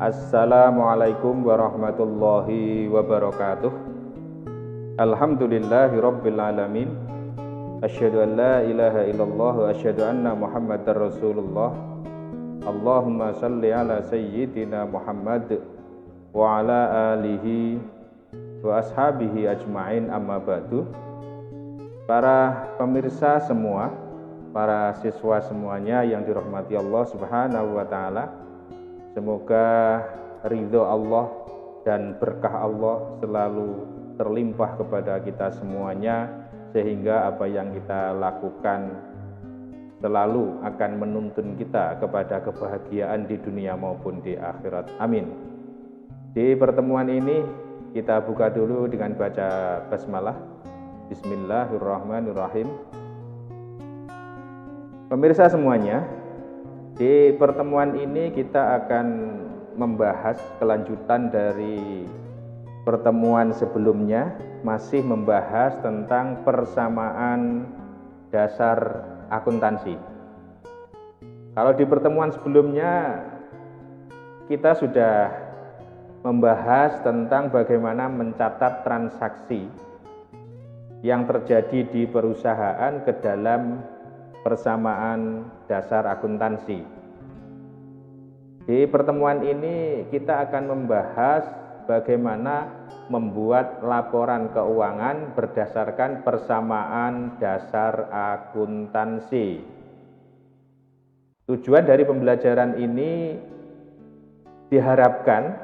Assalamualaikum warahmatullahi wabarakatuh. Alhamdulillahi rabbil alamin. Asyhadu an la ilaha illallah wa asyhadu anna Muhammadar Rasulullah. Allahumma salli ala sayyidina Muhammad wa ala alihi wa ashabihi ajma'in, amma ba'du. Para pemirsa semua, para siswa semuanya yang dirahmati Allah Subhanahu wa taala, semoga ridho Allah dan berkah Allah selalu terlimpah kepada kita semuanya, sehingga apa yang kita lakukan selalu akan menuntun kita kepada kebahagiaan di dunia maupun di akhirat. Amin. Di pertemuan ini kita buka dulu dengan baca basmalah. Bismillahirrahmanirrahim. Pemirsa semuanya, di pertemuan ini kita akan membahas kelanjutan dari pertemuan sebelumnya, masih membahas tentang persamaan dasar akuntansi. Kalau di pertemuan sebelumnya kita sudah membahas tentang bagaimana mencatat transaksi yang terjadi di perusahaan ke dalam persamaan dasar akuntansi. Di pertemuan ini kita akan membahas bagaimana membuat laporan keuangan berdasarkan persamaan dasar akuntansi. Tujuan dari pembelajaran ini diharapkan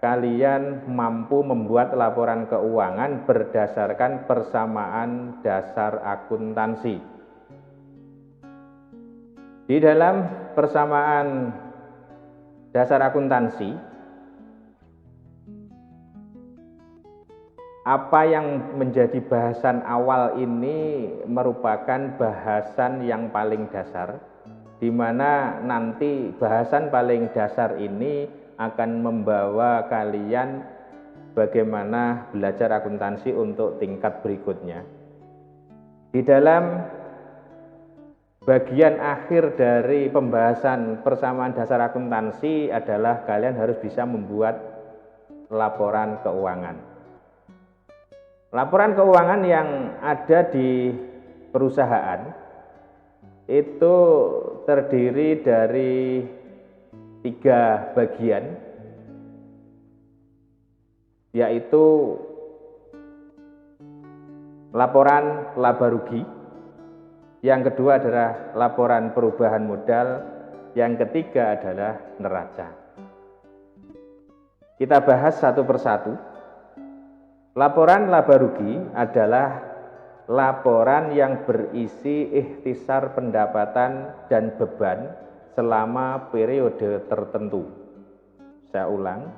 kalian mampu membuat laporan keuangan berdasarkan persamaan dasar akuntansi. Di dalam persamaan dasar akuntansi, apa yang menjadi bahasan awal ini merupakan bahasan yang paling dasar, di mana nanti bahasan paling dasar ini akan membawa kalian bagaimana belajar akuntansi untuk tingkat berikutnya. Di dalam bagian akhir dari pembahasan persamaan dasar akuntansi adalah kalian harus bisa membuat laporan keuangan. Laporan keuangan yang ada di perusahaan itu terdiri dari 3 bagian, yaitu laporan laba rugi, yang kedua adalah laporan perubahan modal, yang ketiga adalah neraca. Kita bahas satu persatu. Laporan laba rugi adalah laporan yang berisi ikhtisar pendapatan dan beban selama periode tertentu. Saya ulang.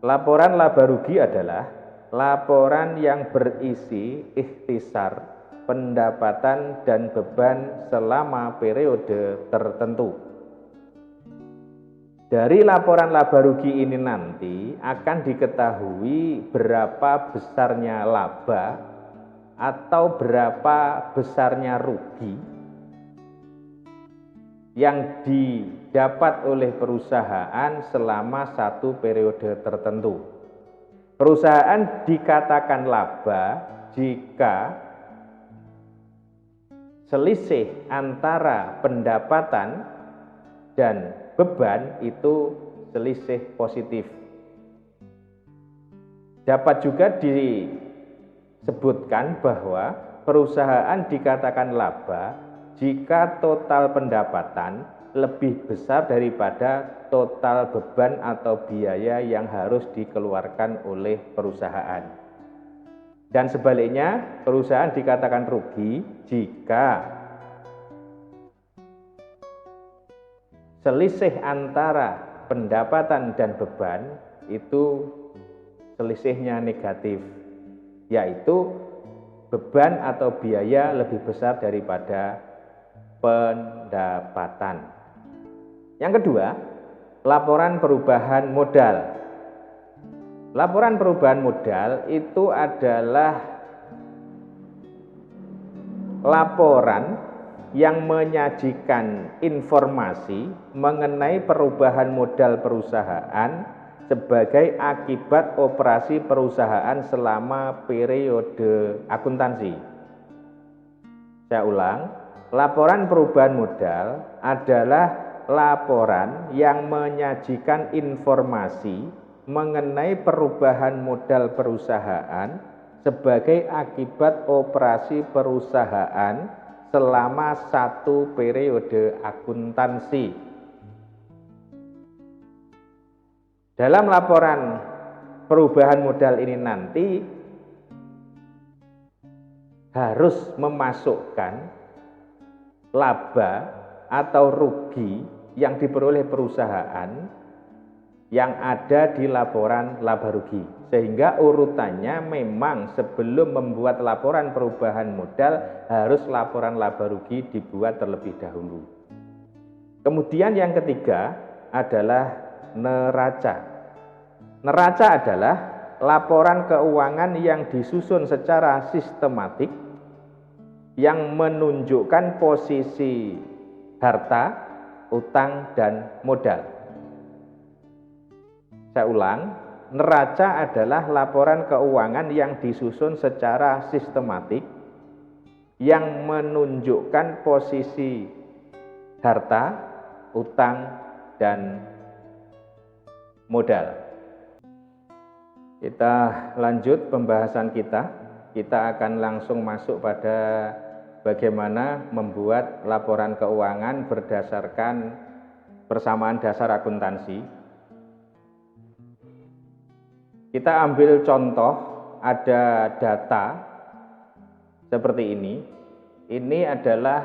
Laporan laba rugi adalah laporan yang berisi ikhtisar pendapatan dan beban selama periode tertentu. Dari laporan laba rugi ini nanti akan diketahui berapa besarnya laba atau berapa besarnya rugi yang didapat oleh perusahaan selama satu periode tertentu. Perusahaan dikatakan laba jika selisih antara pendapatan dan beban itu selisih positif. Dapat juga disebutkan bahwa perusahaan dikatakan laba jika total pendapatan lebih besar daripada total beban atau biaya yang harus dikeluarkan oleh perusahaan. Dan sebaliknya, perusahaan dikatakan rugi jika selisih antara pendapatan dan beban itu selisihnya negatif, yaitu beban atau biaya lebih besar daripada pendapatan. Yang kedua, laporan perubahan modal. Laporan perubahan modal itu adalah laporan yang menyajikan informasi mengenai perubahan modal perusahaan sebagai akibat operasi perusahaan selama periode akuntansi. Saya ulang, laporan perubahan modal adalah laporan yang menyajikan informasi mengenai perubahan modal perusahaan sebagai akibat operasi perusahaan selama satu periode akuntansi. Dalam laporan perubahan modal ini nanti harus memasukkan laba atau rugi yang diperoleh perusahaan yang ada di laporan laba rugi. Sehingga urutannya memang sebelum membuat laporan perubahan modal harus laporan laba rugi dibuat terlebih dahulu. Kemudian yang ketiga adalah neraca. Neraca adalah laporan keuangan yang disusun secara sistematik yang menunjukkan posisi harta, utang, dan modal. Saya ulang, neraca adalah laporan keuangan yang disusun secara sistematik yang menunjukkan posisi harta, utang, dan modal. Kita lanjut pembahasan kita. Kita akan langsung masuk pada bagaimana membuat laporan keuangan berdasarkan persamaan dasar akuntansi. Kita ambil contoh, ada data seperti ini. Ini adalah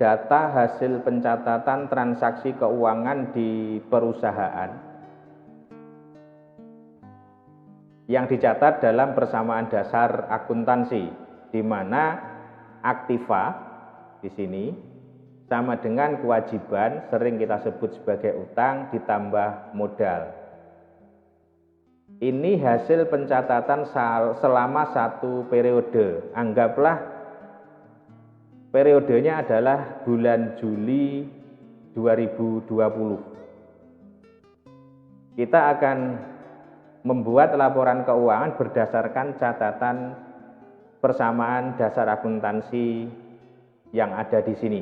data hasil pencatatan transaksi keuangan di perusahaan yang dicatat dalam persamaan dasar akuntansi, di mana aktiva di sini sama dengan kewajiban, sering kita sebut sebagai utang ditambah modal. Ini hasil pencatatan selama satu periode. Anggaplah periodenya adalah bulan Juli 2020. Kita akan membuat laporan keuangan berdasarkan catatan persamaan dasar akuntansi yang ada di sini.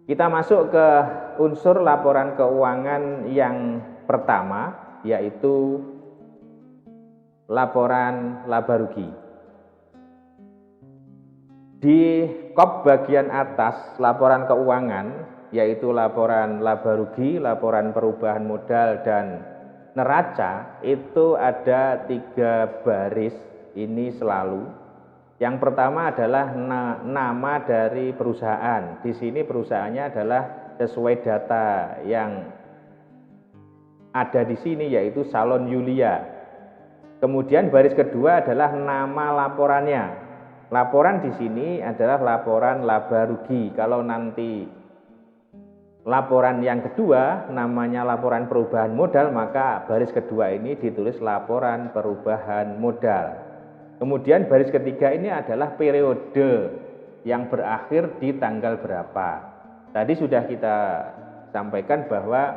Kita masuk ke unsur laporan keuangan yang pertama, yaitu laporan laba rugi. Di kop bagian atas laporan keuangan, yaitu laporan laba rugi, laporan perubahan modal, dan neraca, itu ada 3 baris ini selalu. Yang pertama adalah nama dari perusahaan. Di sini perusahaannya adalah sesuai data yang ada di sini, yaitu Salon Yulia. Kemudian baris kedua adalah nama laporannya. Laporan di sini adalah laporan laba rugi. Kalau nanti laporan yang kedua namanya laporan perubahan modal, maka baris kedua ini ditulis laporan perubahan modal. Kemudian baris ketiga ini adalah periode yang berakhir di tanggal berapa. Tadi sudah kita sampaikan bahwa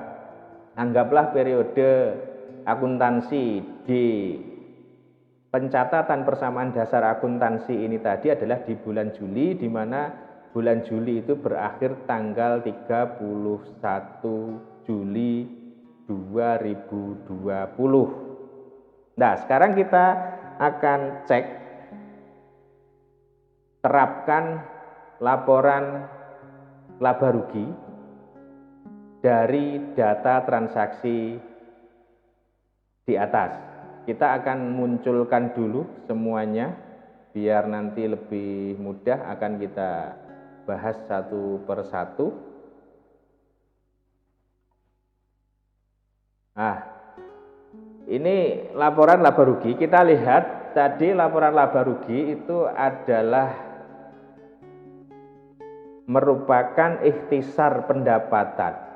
anggaplah periode akuntansi di pencatatan persamaan dasar akuntansi ini tadi adalah di bulan Juli, di mana bulan Juli itu berakhir tanggal 31 Juli 2020. Nah, sekarang kita akan cek, terapkan laporan laba rugi dari data transaksi di atas. Kita akan munculkan dulu semuanya, biar nanti lebih mudah akan kita bahas satu persatu. Nah, ini laporan laba rugi. Kita lihat tadi laporan laba rugi itu adalah merupakan ikhtisar pendapatan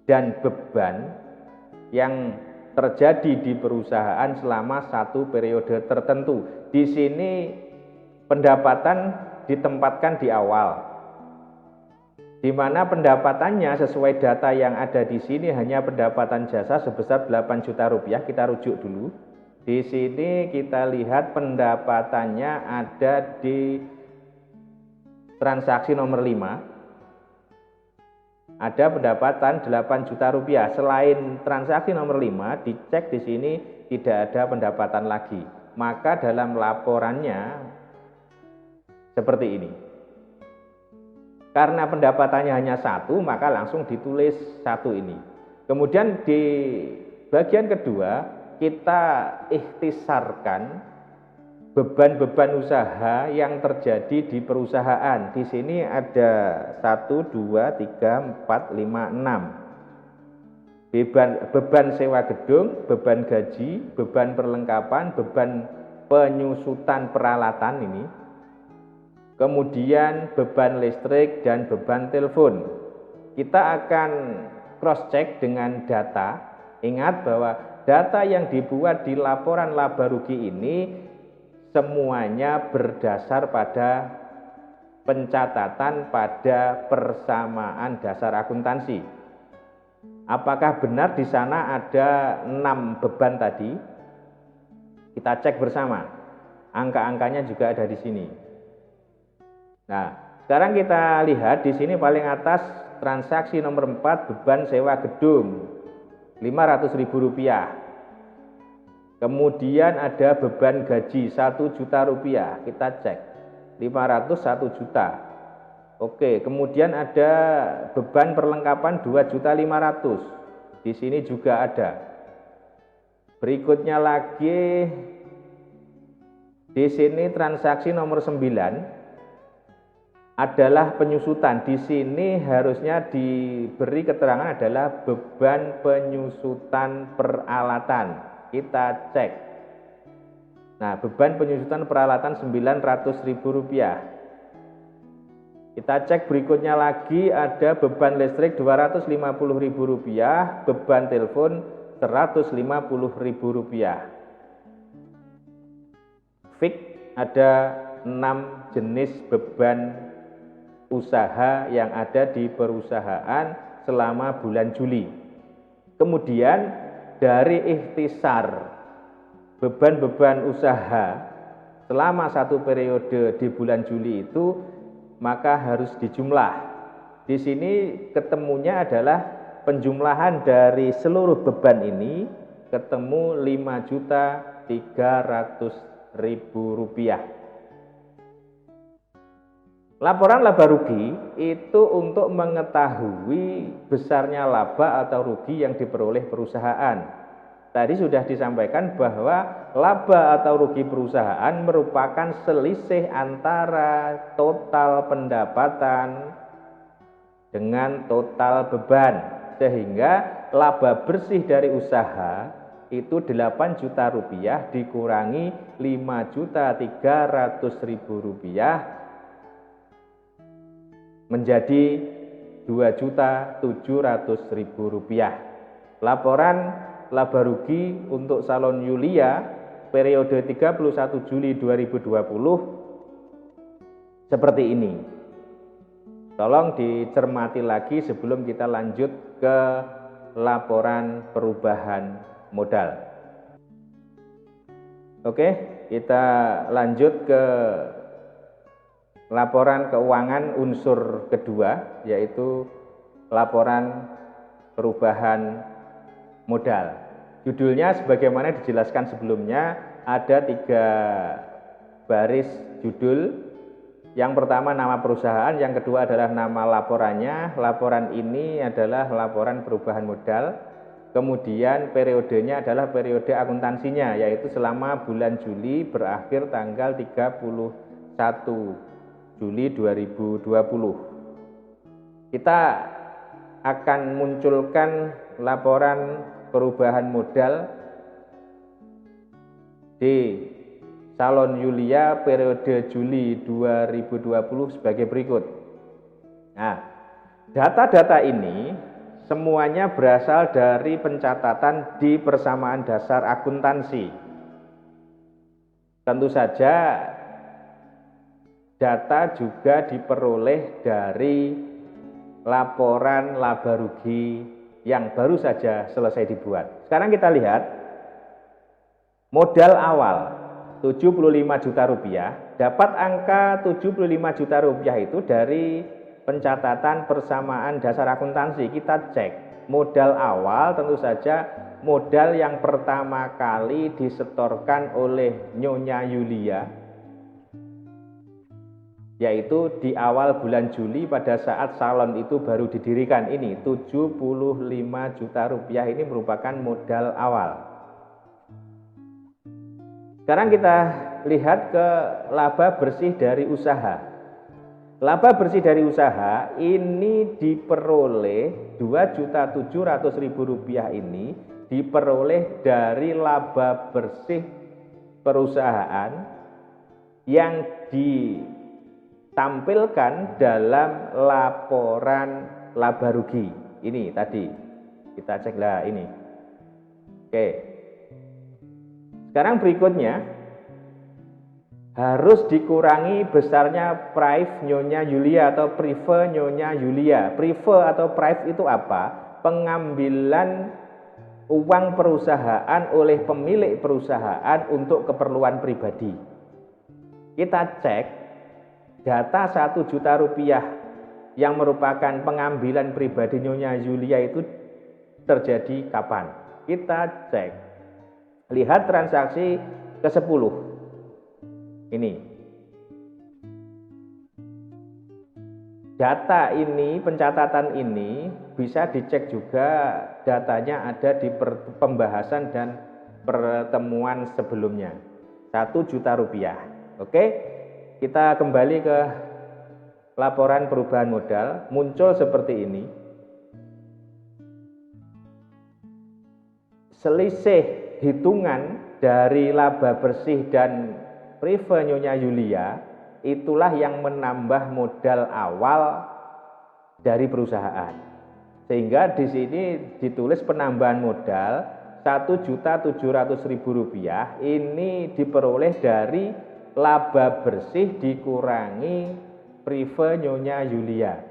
dan beban yang terjadi di perusahaan selama satu periode tertentu. Di sini pendapatan ditempatkan di awal, di mana pendapatannya sesuai data yang ada di sini hanya pendapatan jasa sebesar 8 juta rupiah. Kita rujuk dulu. Di sini kita lihat pendapatannya ada di transaksi nomor 5. Ada pendapatan 8 juta rupiah. Selain transaksi nomor 5, dicek di sini tidak ada pendapatan lagi. Maka dalam laporannya seperti ini. Karena pendapatannya hanya 1, maka langsung ditulis 1 ini. Kemudian di bagian kedua, kita ikhtisarkan beban-beban usaha yang terjadi di perusahaan. Di sini ada 1, 2, 3, 4, 5, 6. Beban sewa gedung, beban gaji, beban perlengkapan, beban penyusutan peralatan ini. Kemudian beban listrik dan beban telepon. Kita akan cross check dengan data. Ingat bahwa data yang dibuat di laporan laba rugi ini semuanya berdasar pada pencatatan pada persamaan dasar akuntansi. Apakah benar di sana ada 6 beban tadi? Kita cek bersama. Angka-angkanya juga ada di sini. Nah, sekarang kita lihat di sini paling atas transaksi nomor 4 beban sewa gedung Rp500.000. Kemudian ada beban gaji 1 juta rupiah. Kita cek 501 juta. Oke, kemudian ada beban perlengkapan 2.500.000. Di sini juga ada. Berikutnya lagi di sini transaksi nomor 9 adalah penyusutan. Di sini harusnya diberi keterangan adalah beban penyusutan peralatan. Kita cek. Nah, beban penyusutan peralatan Rp900.000. Kita cek berikutnya lagi ada beban listrik Rp250.000, beban telepon Rp150.000. Fix ada 6 jenis beban usaha yang ada di perusahaan selama bulan Juli. Kemudian dari ikhtisar beban-beban usaha selama 1 periode di bulan Juli itu maka harus dijumlah. Di sini ketemunya adalah penjumlahan dari seluruh beban ini ketemu Rp5.300.000. Laporan laba rugi itu untuk mengetahui besarnya laba atau rugi yang diperoleh perusahaan. Tadi sudah disampaikan bahwa laba atau rugi perusahaan merupakan selisih antara total pendapatan dengan total beban. Sehingga laba bersih dari usaha itu 8 juta rupiah dikurangi Rp5.300.000 menjadi Rp2.700.000. Laporan laba rugi untuk Salon Yulia periode 31 Juli 2020 seperti ini. Tolong dicermati lagi sebelum kita lanjut ke laporan perubahan modal. Oke, kita lanjut ke laporan keuangan unsur kedua, yaitu laporan perubahan modal. Judulnya sebagaimana dijelaskan sebelumnya, ada 3 baris judul. Yang pertama nama perusahaan, yang kedua adalah nama laporannya. Laporan ini adalah laporan perubahan modal. Kemudian periodenya adalah periode akuntansinya, yaitu selama bulan Juli berakhir tanggal 31 Juli 2020. Kita akan munculkan laporan perubahan modal di Salon Yulia periode Juli 2020 sebagai berikut. Nah, data-data ini semuanya berasal dari pencatatan di persamaan dasar akuntansi. Tentu saja data juga diperoleh dari laporan laba rugi yang baru saja selesai dibuat. Sekarang kita lihat modal awal 75 juta rupiah, dapat angka 75 juta rupiah itu dari pencatatan persamaan dasar akuntansi. Kita cek modal awal, tentu saja modal yang pertama kali disetorkan oleh Nyonya Yulia, yaitu di awal bulan Juli pada saat salon itu baru didirikan. Ini 75 juta rupiah, ini merupakan modal awal. Sekarang kita lihat ke laba bersih dari usaha. Laba bersih dari usaha ini diperoleh 2.700.000 rupiah, ini diperoleh dari laba bersih perusahaan yang ditampilkan dalam laporan laba rugi. Ini tadi kita cek lah ini. Oke. Sekarang berikutnya harus dikurangi besarnya prive Nyonya Yulia atau prive Nyonya Yulia. Prive atau prive itu apa? Pengambilan uang perusahaan oleh pemilik perusahaan untuk keperluan pribadi. Kita cek data 1 juta rupiah yang merupakan pengambilan pribadi Nyonya Yulia itu terjadi kapan? Kita cek. Lihat transaksi ke-10. Ini. Data ini, pencatatan ini bisa dicek juga, datanya ada di pembahasan dan pertemuan sebelumnya. 1 juta rupiah. Oke, kita kembali ke laporan perubahan modal. Muncul seperti ini. Selisih hitungan dari laba bersih dan prive Nyonya Yulia itulah yang menambah modal awal dari perusahaan. Sehingga di sini ditulis penambahan modal 1.700.000 rupiah ini diperoleh dari laba bersih dikurangi prive Nyonya Yulia.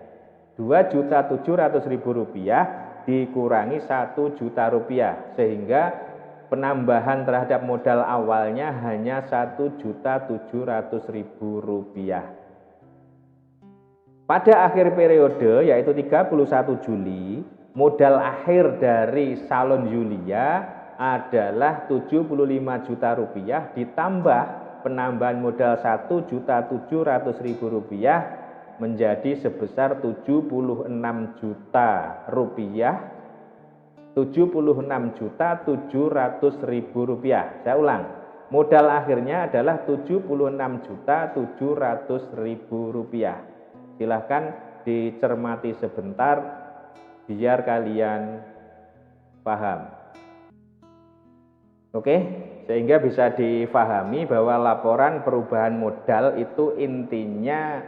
2.700.000 rupiah dikurangi 1 juta rupiah, sehingga penambahan terhadap modal awalnya hanya 1.700.000 rupiah. Pada akhir periode yaitu 31 Juli, modal akhir dari salon Yulia adalah 75 juta rupiah ditambah penambahan modal 1.700.000 rupiah menjadi sebesar 76 juta rupiah. 76.700.000 rupiah. Saya ulang, modal akhirnya adalah 76.700.000 rupiah. Silahkan dicermati sebentar biar kalian paham. Oke, sehingga bisa difahami bahwa laporan perubahan modal itu intinya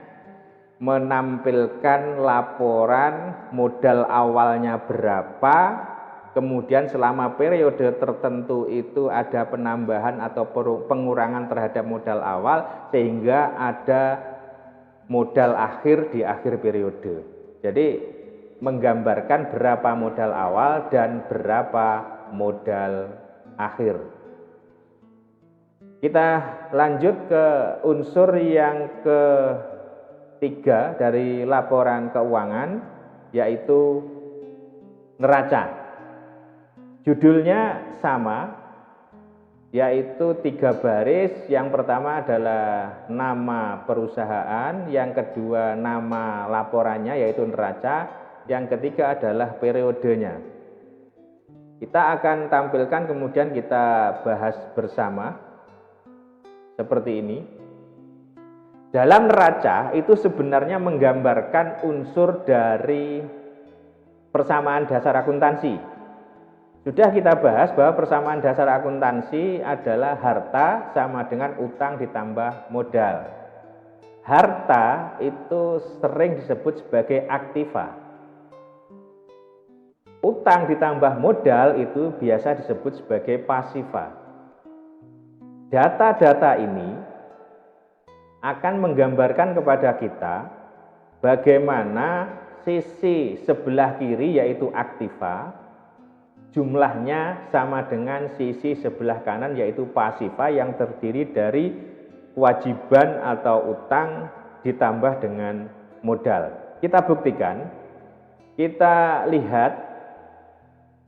menampilkan laporan modal awalnya berapa, kemudian selama periode tertentu itu ada penambahan atau pengurangan terhadap modal awal, sehingga ada modal akhir di akhir periode. Jadi menggambarkan berapa modal awal dan berapa modal akhir. Kita lanjut ke unsur yang ketiga dari laporan keuangan, yaitu neraca. Judulnya sama, yaitu 3 baris. Yang pertama adalah nama perusahaan, yang kedua nama laporannya yaitu neraca, yang ketiga adalah periodenya. Kita akan tampilkan, kemudian kita bahas bersama seperti ini. Dalam neraca itu sebenarnya menggambarkan unsur dari persamaan dasar akuntansi. Sudah kita bahas bahwa persamaan dasar akuntansi adalah harta sama dengan utang ditambah modal. Harta itu sering disebut sebagai aktiva. Utang ditambah modal itu biasa disebut sebagai pasiva. Data-data ini akan menggambarkan kepada kita bagaimana sisi sebelah kiri yaitu aktiva jumlahnya sama dengan sisi sebelah kanan yaitu pasiva yang terdiri dari kewajiban atau utang ditambah dengan modal. Kita buktikan, kita lihat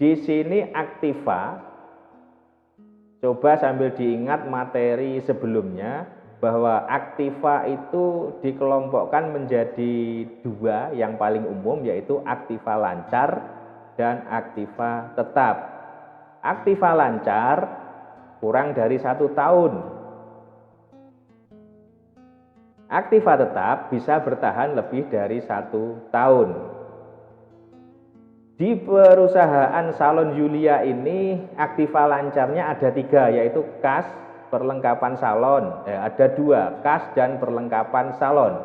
di sini aktiva. Coba sambil diingat materi sebelumnya bahwa aktiva itu dikelompokkan menjadi dua yang paling umum yaitu aktiva lancar dan aktiva tetap. Aktiva lancar kurang dari 1 tahun. Aktiva tetap bisa bertahan lebih dari 1 tahun. Di perusahaan Salon Yulia ini aktiva lancarnya ada 3 yaitu kas, perlengkapan salon. Ada 2, kas dan perlengkapan salon.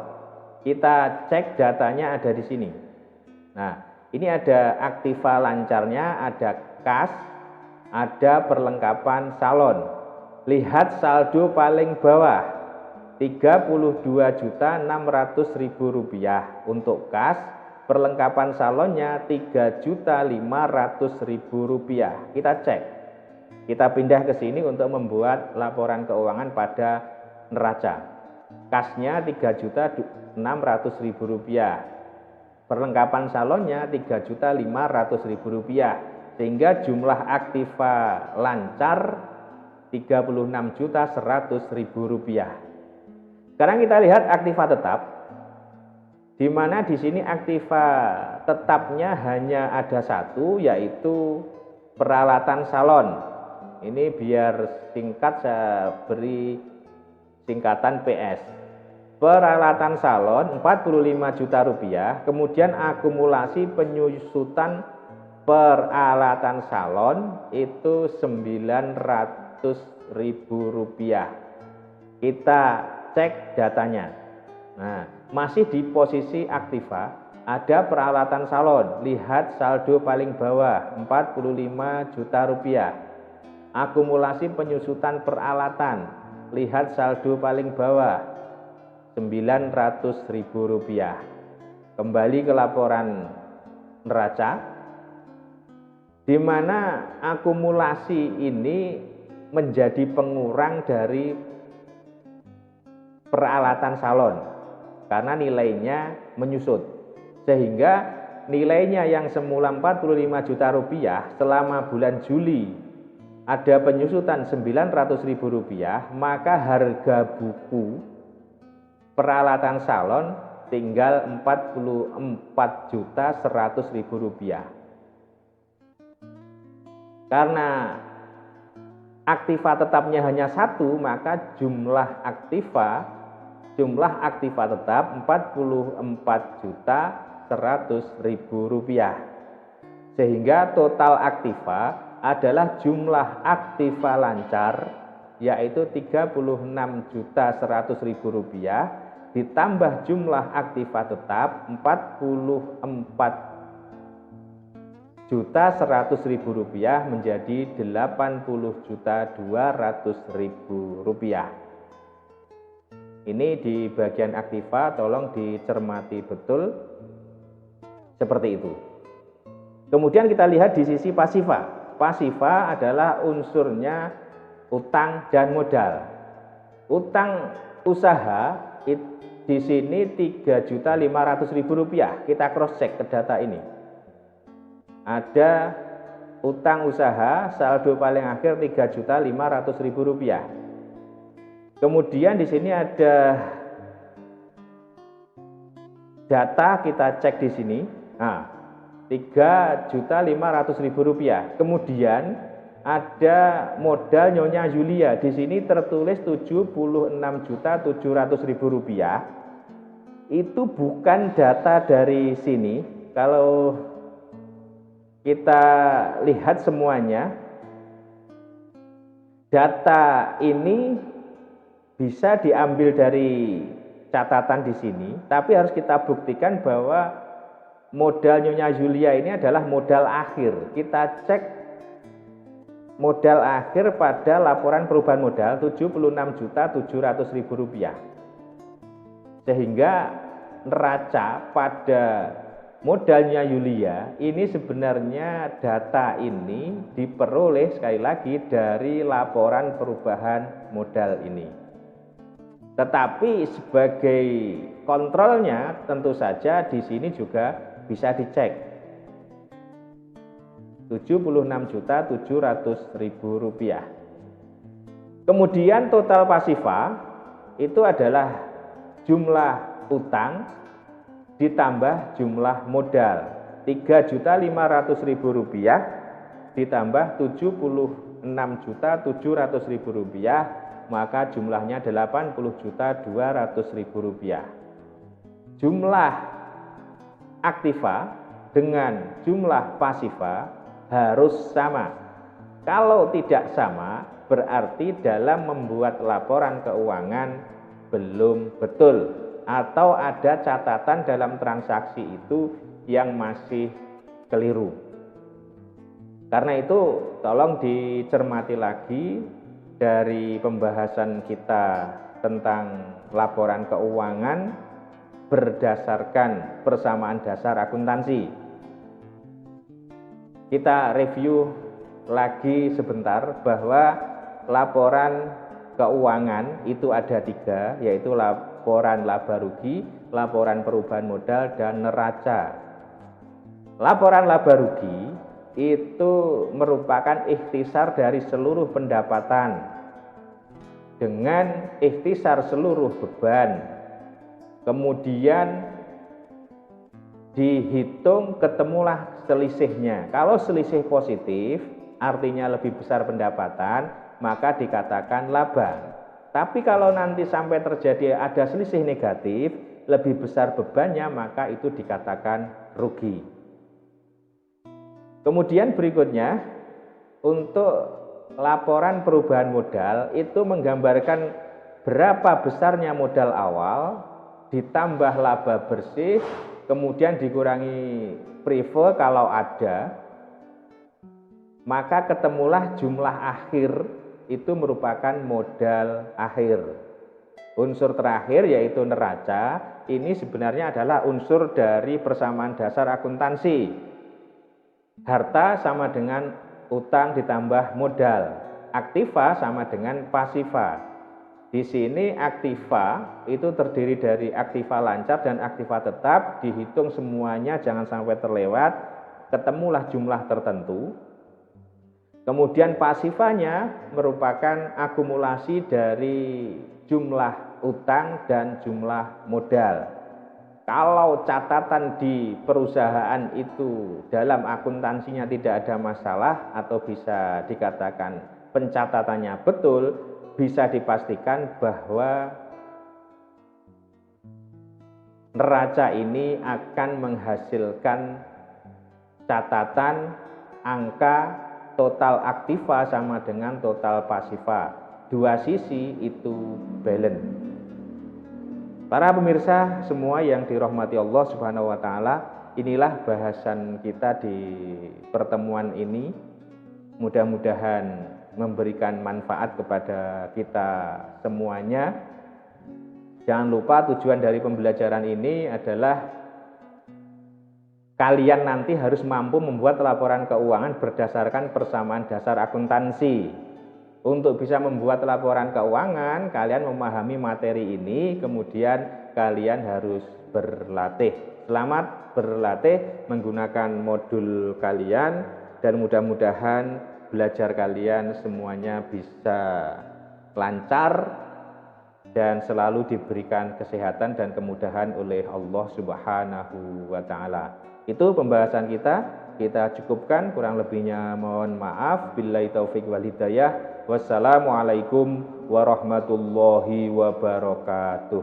Kita cek datanya ada di sini. Nah, ini ada aktiva lancarnya, ada kas, ada perlengkapan salon. Lihat saldo paling bawah, Rp32.600.000 untuk kas, perlengkapan salonnya Rp3.500.000. Kita cek. Kita pindah ke sini untuk membuat laporan keuangan pada neraca. Kasnya Rp3.600.000. Perlengkapan salonnya Rp3.500.000. Sehingga jumlah aktiva lancar Rp36.100.000. Sekarang kita lihat aktiva tetap. Di mana di sini aktiva tetapnya hanya ada 1 yaitu peralatan salon. Ini biar singkat saya beri singkatan PS. Peralatan salon Rp45 juta, kemudian akumulasi penyusutan peralatan salon itu Rp900.000. Kita cek datanya. Nah, masih di posisi aktiva, ada peralatan salon. Lihat saldo paling bawah Rp45 juta. Akumulasi penyusutan peralatan. Lihat saldo paling bawah Rp900.000. Kembali ke laporan neraca, di mana akumulasi ini menjadi pengurang dari peralatan salon karena nilainya menyusut, sehingga nilainya yang semula Rp45 juta selama bulan Juli ada penyusutan Rp900.000, maka harga buku peralatan salon tinggal Rp44.100.000. Karena aktiva tetapnya hanya 1, maka jumlah aktiva tetap Rp44.100.000. Sehingga total aktiva adalah jumlah aktiva lancar yaitu Rp36.100.000 ditambah jumlah aktiva tetap Rp40.100.000 menjadi Rp80.200.000. Ini di bagian aktiva, tolong dicermati betul seperti itu. Kemudian kita lihat di sisi pasiva. Pasiva adalah unsurnya utang dan modal. Utang usaha di sini Rp3.500.000. Kita cross check ke data ini. Ada utang usaha saldo paling akhir Rp3.500.000. Kemudian di sini ada data, kita cek di sini. Nah, Rp3.500.000. Kemudian ada modal Nyonya Yulia. Di sini tertulis Rp76.700.000. Itu bukan data dari sini. Kalau kita lihat semuanya, data ini bisa diambil dari catatan di sini, tapi harus kita buktikan bahwa modal Nyonya Yulia ini adalah modal akhir. Kita cek modal akhir pada laporan perubahan modal Rp76.700.000. Sehingga neraca pada modalnya Yulia ini sebenarnya data ini diperoleh sekali lagi dari laporan perubahan modal ini. Tetapi sebagai kontrolnya tentu saja di sini juga bisa dicek. Rp76.700.000. Kemudian total pasifa itu adalah jumlah utang ditambah jumlah modal. Rp3.500.000 ditambah Rp76.700.000, maka jumlahnya Rp80.200.000. Jumlah aktiva dengan jumlah pasifa harus sama. Kalau tidak sama, berarti dalam membuat laporan keuangan belum betul, atau ada catatan dalam transaksi itu yang masih keliru. Karena itu tolong dicermati lagi dari pembahasan kita tentang laporan keuangan berdasarkan persamaan dasar akuntansi. Kita review lagi sebentar bahwa laporan keuangan itu ada 3, yaitu laporan laba rugi, laporan perubahan modal, dan neraca. Laporan laba rugi itu merupakan ikhtisar dari seluruh pendapatan dengan ikhtisar seluruh beban. Kemudian dihitung, ketemulah selisihnya. Kalau selisih positif, artinya lebih besar pendapatan, maka dikatakan laba. Tapi kalau nanti sampai terjadi ada selisih negatif, lebih besar bebannya, maka itu dikatakan rugi. Kemudian berikutnya, untuk laporan perubahan modal itu menggambarkan berapa besarnya modal awal ditambah laba bersih, kemudian dikurangi prive kalau ada, maka ketemulah jumlah akhir, itu merupakan modal akhir. Unsur terakhir yaitu neraca, ini sebenarnya adalah unsur dari persamaan dasar akuntansi. Harta sama dengan utang ditambah modal, aktiva sama dengan pasifa. Di sini aktiva itu terdiri dari aktiva lancar dan aktiva tetap, dihitung semuanya jangan sampai terlewat, ketemulah jumlah tertentu. Kemudian pasifanya merupakan akumulasi dari jumlah utang dan jumlah modal. Kalau catatan di perusahaan itu dalam akuntansinya tidak ada masalah atau bisa dikatakan pencatatannya betul, bisa dipastikan bahwa neraca ini akan menghasilkan catatan angka total aktiva sama dengan total pasifa. Dua sisi itu balance. Para pemirsa semua yang dirahmati Allah Subhanahu wa taala, inilah bahasan kita di pertemuan ini. Mudah-mudahan memberikan manfaat kepada kita semuanya. Jangan lupa tujuan dari pembelajaran ini adalah kalian nanti harus mampu membuat laporan keuangan berdasarkan persamaan dasar akuntansi. Untuk bisa membuat laporan keuangan, kalian memahami materi ini, kemudian kalian harus berlatih. Selamat berlatih menggunakan modul kalian, dan mudah-mudahan belajar kalian semuanya bisa lancar dan selalu diberikan kesehatan dan kemudahan oleh Allah Subhanahu wa taala. Itu pembahasan kita cukupkan, kurang lebihnya mohon maaf. Billahi taufik wal hidayah. Wassalamualaikum warahmatullahi wabarakatuh.